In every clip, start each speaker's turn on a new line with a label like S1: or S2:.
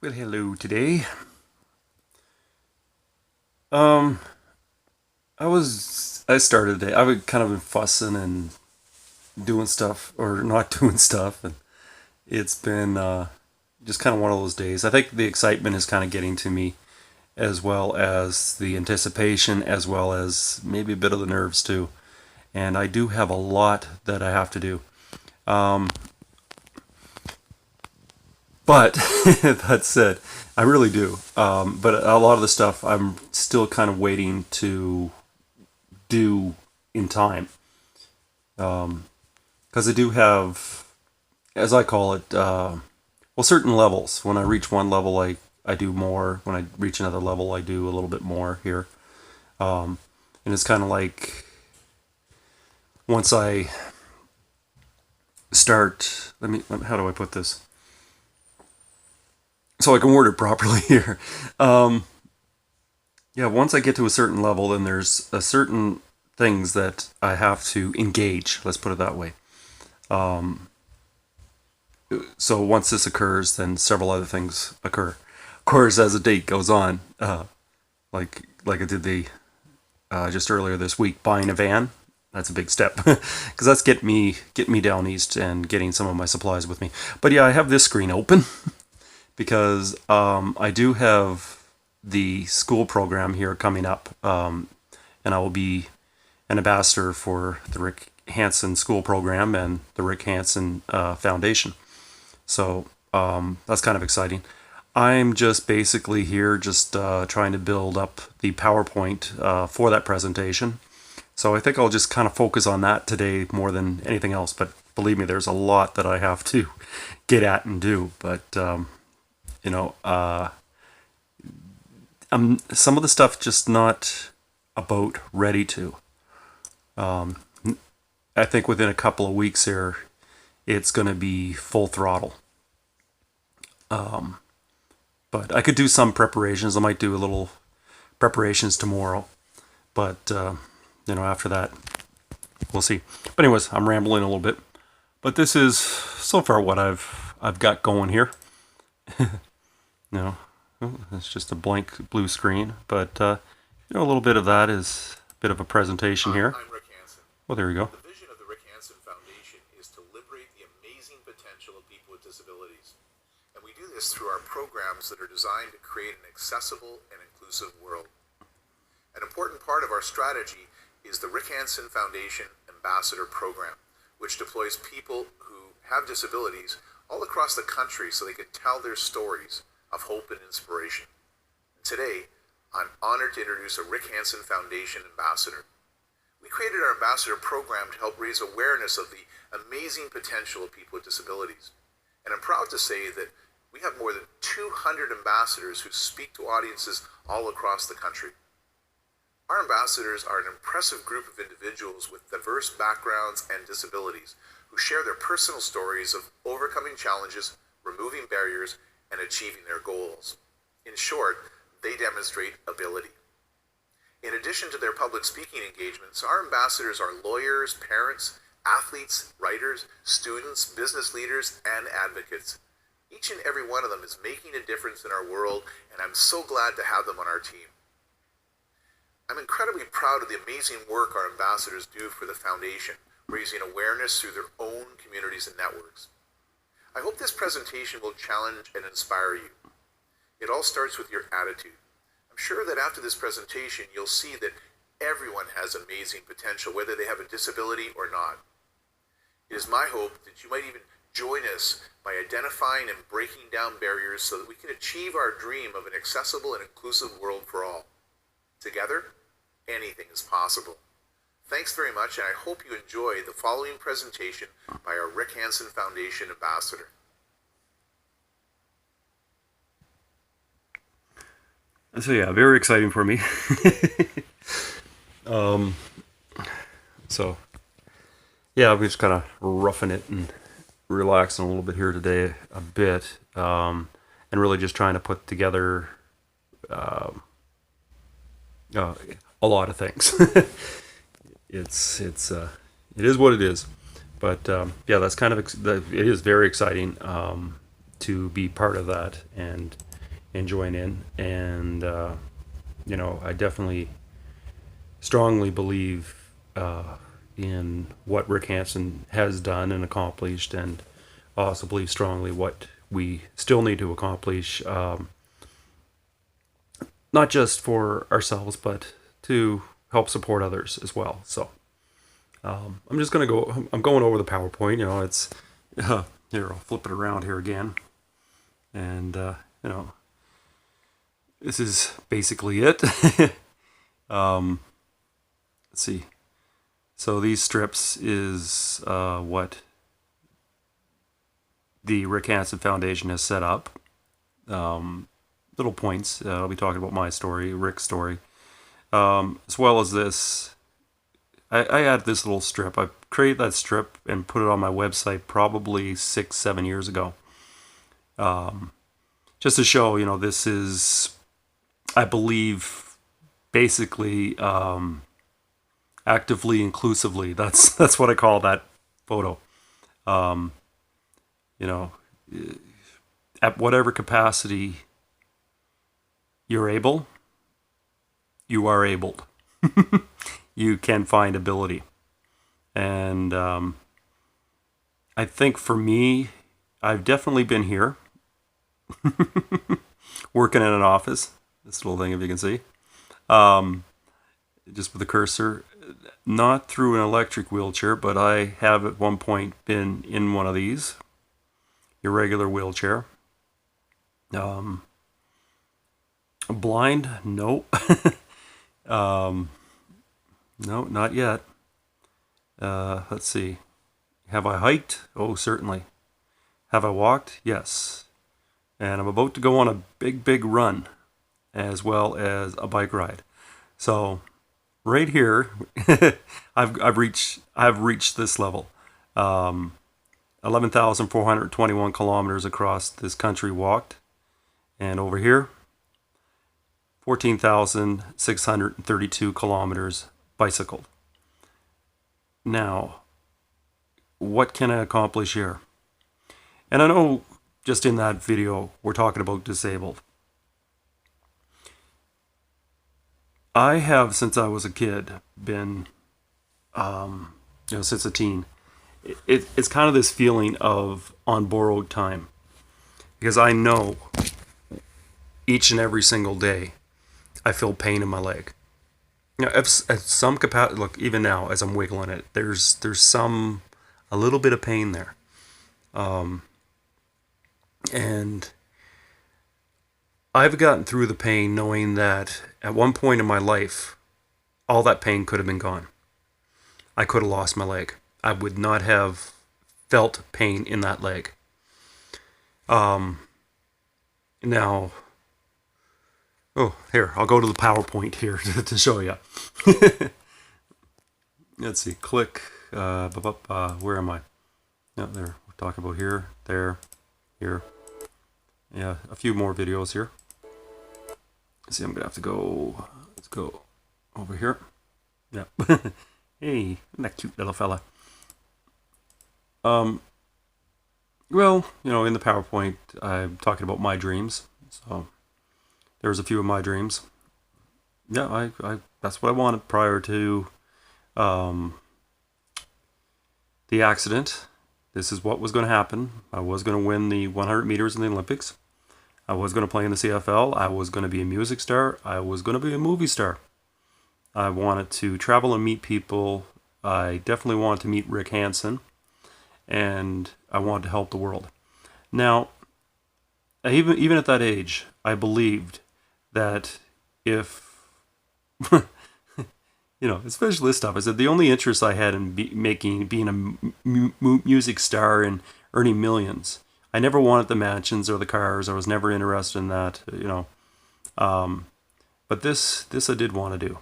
S1: Well, hello today. Um, I started today. I would kind of been fussing and doing stuff or not doing stuff, and it's been just kind of one of those days. I think the excitement is kind of getting to me, as well as the anticipation, as well as maybe a bit of the nerves too. And I do have a lot that I have to do. Um, but that said, I really do. But a lot of the stuff I'm still kind of waiting to do in time. Because I do have, as I call it, certain levels. When I reach one level, I do more. When I reach another level, I do a little bit more here. And it's kind of like once I start, how do I put this? So I can word it properly here. Um, yeah, once I get to a certain level, then there's a certain things that I have to engage. Let's put it that way. Um, so once this occurs, then several other things occur. Of course, as the date goes on, like I did the just earlier this week, buying a van. That's a big step because that's get me down east and getting some of my supplies with me. But yeah, I have this screen open because I do have the school program here coming up, and I will be an ambassador for the Rick Hansen School Program and the Rick Hansen Foundation. So that's kind of exciting. I'm just basically here just trying to build up the PowerPoint for that presentation. So I think I'll just kind of focus on that today more than anything else. But believe me, there's a lot that I have to get at and do. But, you know, some of the stuff just not about ready to. Um, I think within a couple of weeks here, it's going to be full throttle. Um, but I could do some preparations. I might do a little preparations tomorrow. But, after that, we'll see. But anyways, I'm rambling a little bit. But this is so far what I've got going here. No, it's just a blank blue screen. But, a little bit of that is a bit of a presentation here.
S2: I'm Rick Hansen.
S1: Well, there we go.
S2: The vision of the Rick Hansen Foundation is to liberate the amazing potential of people with disabilities. And we do this through our programs that are designed to create an accessible and inclusive world. An important part of our strategy is the Rick Hansen Foundation Ambassador Program, which deploys people who have disabilities all across the country so they can tell their stories of hope and inspiration. Today, I'm honored to introduce a Rick Hansen Foundation Ambassador. We created our Ambassador Program to help raise awareness of the amazing potential of people with disabilities. And I'm proud to say that we have more than 200 ambassadors who speak to audiences all across the country. Our ambassadors are an impressive group of individuals with diverse backgrounds and disabilities who share their personal stories of overcoming challenges, removing barriers, and achieving their goals. In short, they demonstrate ability. In addition to their public speaking engagements, our ambassadors are lawyers, parents, athletes, writers, students, business leaders, and advocates. Each and every one of them is making a difference in our world, and I'm so glad to have them on our team. I'm incredibly proud of the amazing work our ambassadors do for the foundation, raising awareness through their own communities and networks. I hope this presentation will challenge and inspire you. It all starts with your attitude. I'm sure that after this presentation, you'll see that everyone has amazing potential, whether they have a disability or not. It is my hope that you might even join us by identifying and breaking down barriers so that we can achieve our dream of an accessible and inclusive world for all. Together, anything is possible. Thanks very much, and I hope you enjoy the following presentation by our Rick Hansen Foundation Ambassador.
S1: So yeah, very exciting for me. um, so yeah, I'm just kind of roughing it and relaxing a little bit here today, a bit, and really just trying to put together um a lot of things. It is what it is. But yeah, that's kind of it is very exciting to be part of that, and and join in. And I definitely strongly believe in what Rick Hansen has done and accomplished, and also believe strongly what we still need to accomplish, not just for ourselves, but to help support others as well. So I'm just going to go, I'm going over the PowerPoint. It's, here, I'll flip it around here again. And, this is basically it. Let's see. So these strips is what the Rick Hansen Foundation has set up. Little points. I'll be talking about my story, Rick's story, as well as this. I added this little strip. I created that strip and put it on my website probably 6-7 years ago. Just to show, this is, I believe, basically actively inclusively. That's what I call that photo. At whatever capacity you're able, you are abled. You can find ability. And I think for me, I've definitely been here, working in an office. This little thing, if you can see, just with the cursor, not through an electric wheelchair, but I have at one point been in one of these, irregular wheelchair. Blind? No. No, not yet. Let's see. Have I hiked? Oh, certainly. Have I walked? Yes. And I'm about to go on a big run, as well as a bike ride. So, right here, I've reached this level. 11,421 kilometers across this country walked, and over here, 14,632 kilometers bicycled. Now, what can I accomplish here? And I know just in that video, we're talking about disabled. I have, since I was a kid, been, since a teen, it's kind of this feeling of on borrowed time. Because I know each and every single day, I feel pain in my leg. At some capacity, look, even now as I'm wiggling it, there's a little bit of pain there. And I've gotten through the pain knowing that at one point in my life, all that pain could have been gone. I could have lost my leg. I would not have felt pain in that leg. Now, here, I'll go to the PowerPoint here to show you. Let's see, click, where am I? Yeah, there, we're talking about here, there, here. Yeah, a few more videos here. Let's see, I'm gonna have to go, let's go over here. Yeah. Hey, that cute little fella. Well, in the PowerPoint, I'm talking about my dreams. So there's a few of my dreams. Yeah, I that's what I wanted prior to the accident. This is what was going to happen. I was going to win the 100 meters in the Olympics. I was going to play in the CFL. I was going to be a music star. I was going to be a movie star. I wanted to travel and meet people. I definitely wanted to meet Rick Hansen. And I wanted to help the world. Now, even at that age, I believed that if, especially this stuff, I said the only interest I had in being a music star and earning millions. I never wanted the mansions or the cars. I was never interested in that, But this I did want to do.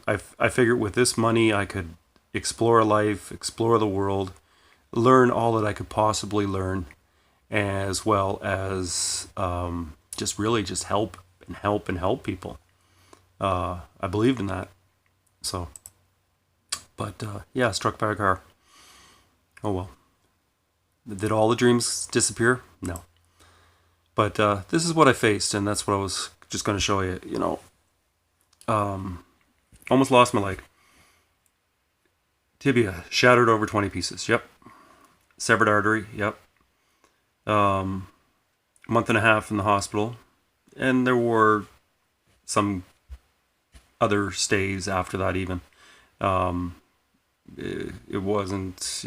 S1: I figured with this money I could explore life, explore the world, learn all that I could possibly learn, as well as just help people. I believed in that. So, but struck by a car. Oh well. Did all the dreams disappear? No. But this is what I faced, and that's what I was just going to show you. Almost lost my leg. Tibia shattered over 20 pieces. Yep. Severed artery. Yep. Month and a half in the hospital, and there were some other stays after that. Even it wasn't.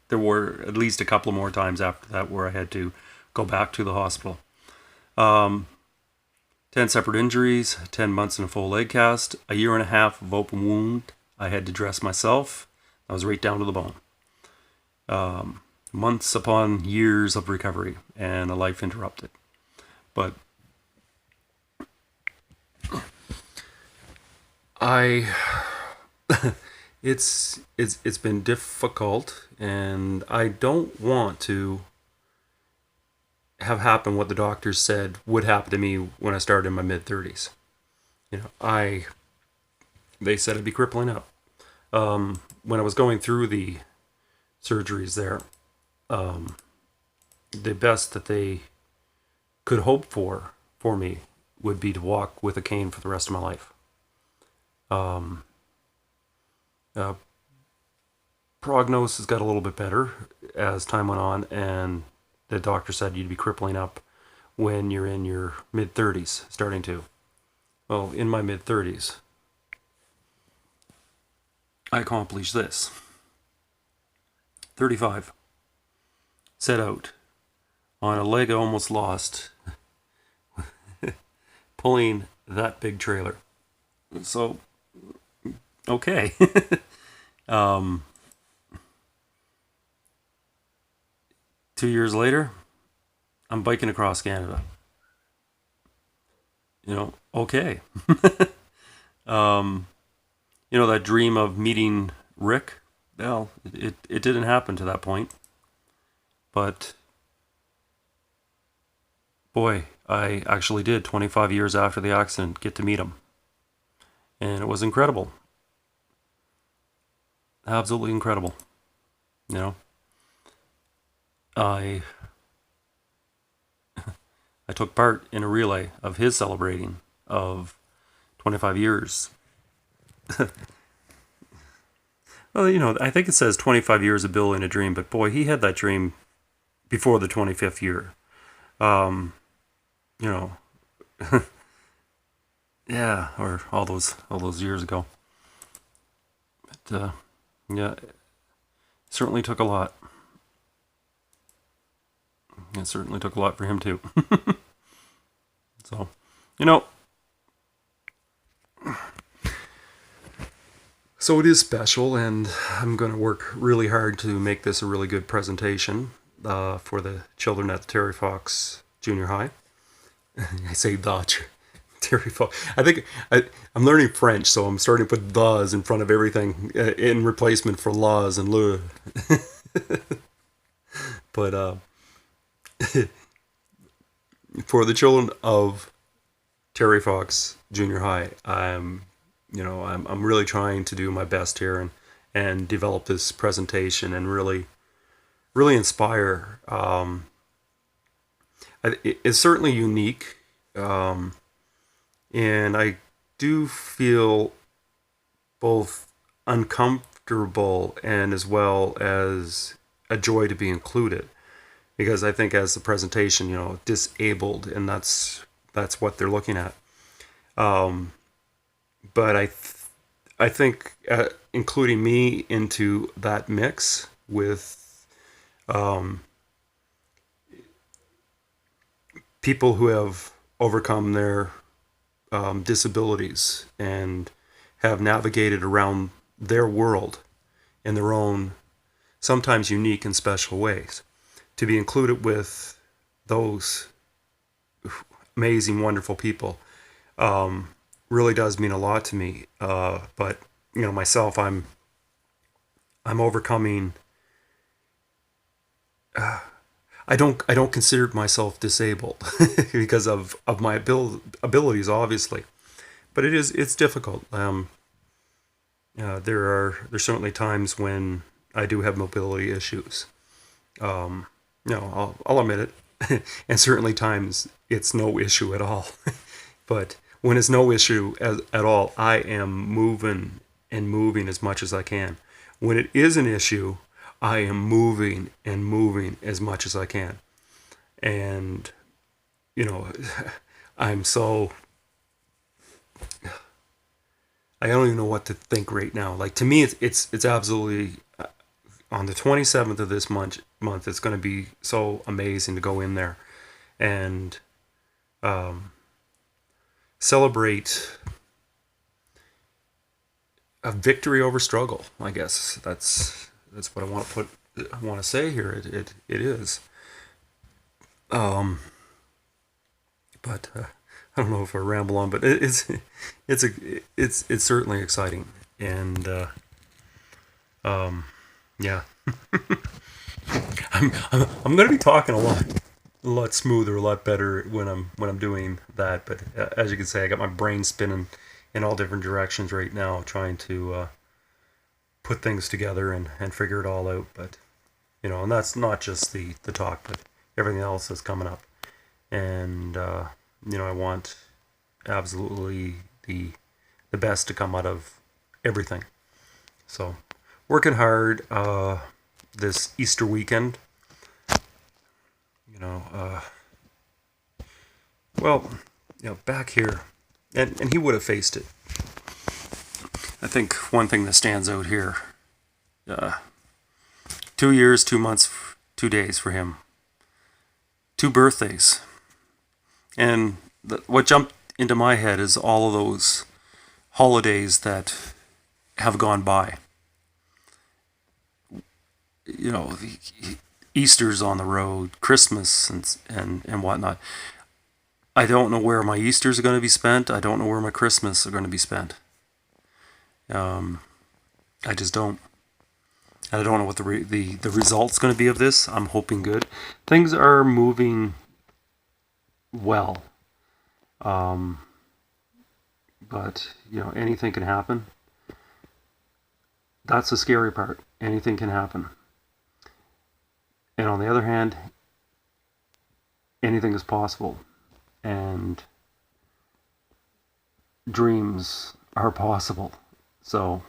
S1: There were at least a couple more times after that where I had to go back to the hospital. 10 separate injuries, 10 months in a full leg cast, a year and a half of open wound. I had to dress myself. I was right down to the bone. Months upon years of recovery and a life interrupted. But I it's been difficult, and I don't want to have happen what the doctors said would happen to me when I started in my mid 30s. They said I'd be crippling up. When I was going through the surgeries there, the best that they could hope for me would be to walk with a cane for the rest of my life. Prognosis got a little bit better as time went on, and the doctor said you'd be crippling up when you're in your mid 30s, starting to. Well, in my mid 30s, I accomplished this. 35. Set out on a leg I almost lost, pulling that big trailer. So, okay. 2 years later, I'm biking across Canada. Okay. That dream of meeting Rick, well, it didn't happen to that point. But, boy, I actually did, 25 years after the accident, get to meet him. And it was incredible. Absolutely incredible. I took part in a relay of his celebrating of 25 years. Well, I think it says 25 years of building a dream, but boy, he had that dream before the 25th year. Yeah, or all those years ago. But yeah, it certainly took a lot. It certainly took a lot for him too. So, so it is special, and I'm going to work really hard to make this a really good presentation for the children at the Terry Fox Junior High. I say the Terry Fox. I think I'm learning French, so I'm starting to put thes in front of everything in replacement for laws and le. But for the children of Terry Fox Junior High, I'm really trying to do my best here and develop this presentation and really inspire. It's certainly unique, and I do feel both uncomfortable and as well as a joy to be included. Because I think as the presentation, disabled, and that's what they're looking at. But I think including me into that mix with people who have overcome their disabilities and have navigated around their world in their own, sometimes unique and special ways. To be included with those amazing, wonderful people really does mean a lot to me. But myself, I'm overcoming. I don't consider myself disabled because of my abilities, obviously, but it's difficult. There's certainly times when I do have mobility issues. I'll admit it. and certainly times it's no issue at all. But when it's no issue at all, I am moving and moving as much as I can. When it is an issue, I am moving and moving as much as I can. And, you know, I'm so, I don't even know what to think right now. Like, to me, it's absolutely, on the 27th of this month, it's going to be so amazing to go in there and celebrate a victory over struggle. I guess that's what I want to say here. It is. But I don't know if I ramble on, but it's certainly exciting, and yeah. I'm going to be talking a lot smoother, a lot better when I'm doing that. But as you can say, I got my brain spinning in all different directions right now, trying to put things together and figure it all out. But and that's not just the talk, but everything else that's coming up. And I want absolutely the best to come out of everything. So working hard this Easter weekend. Back here, and he would have faced it. I think one thing that stands out here, 2 years, 2 months, 2 days for him, 2 birthdays, and what jumped into my head is all of those holidays that have gone by. Easter's on the road, Christmas and whatnot. I don't know where my Easters are going to be spent. I don't know where my Christmas are going to be spent. I just don't. And I don't know what the result's going to be of this. I'm hoping good. Things are moving well. But, anything can happen. That's the scary part. Anything can happen. And on the other hand, anything is possible. And dreams are possible. So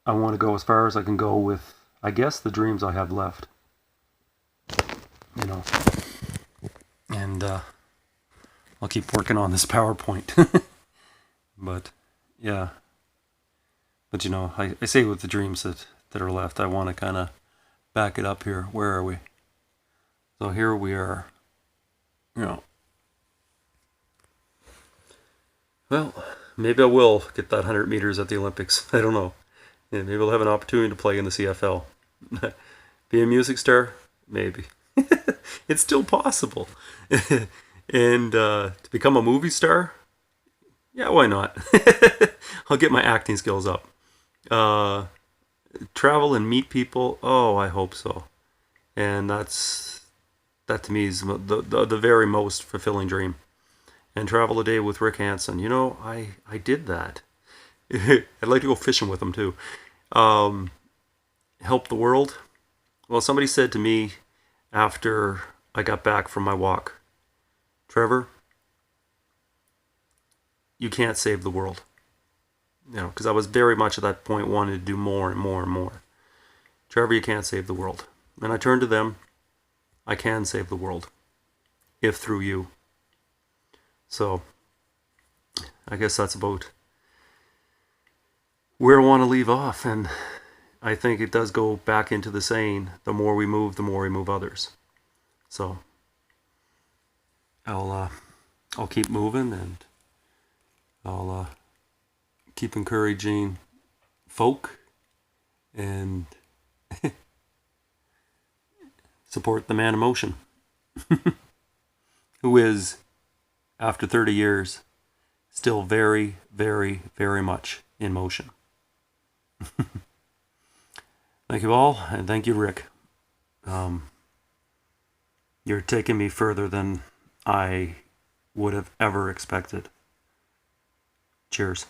S1: I want to go as far as I can go with, I guess, the dreams I have left. And I'll keep working on this PowerPoint. But yeah. But I say with the dreams that are left, I want to kind of back it up here. Where are we? So here we are. Well, maybe I will get that 100 meters at the Olympics. I don't know. Yeah, maybe I'll have an opportunity to play in the CFL. Be a music star? Maybe. It's still possible. And to become a movie star? Yeah, why not? I'll get my acting skills up. Travel and meet people? Oh, I hope so. And that to me is the very most fulfilling dream. And travel a day with Rick Hansen. I did that. I'd like to go fishing with him too. Help the world. Well, somebody said to me after I got back from my walk, Trevor, you can't save the world. Because I was very much at that point wanting to do more and more and more. Trevor, you can't save the world. And I turned to them. I can save the world, if through you. So, I guess that's about where I want to leave off. And I think it does go back into the saying, the more we move others. So, I'll keep moving, and I'll keep encouraging folk and support the man in motion, who is, after 30 years, still very, very, very much in motion. Thank you all, and thank you, Rick. You're taking me further than I would have ever expected. Cheers.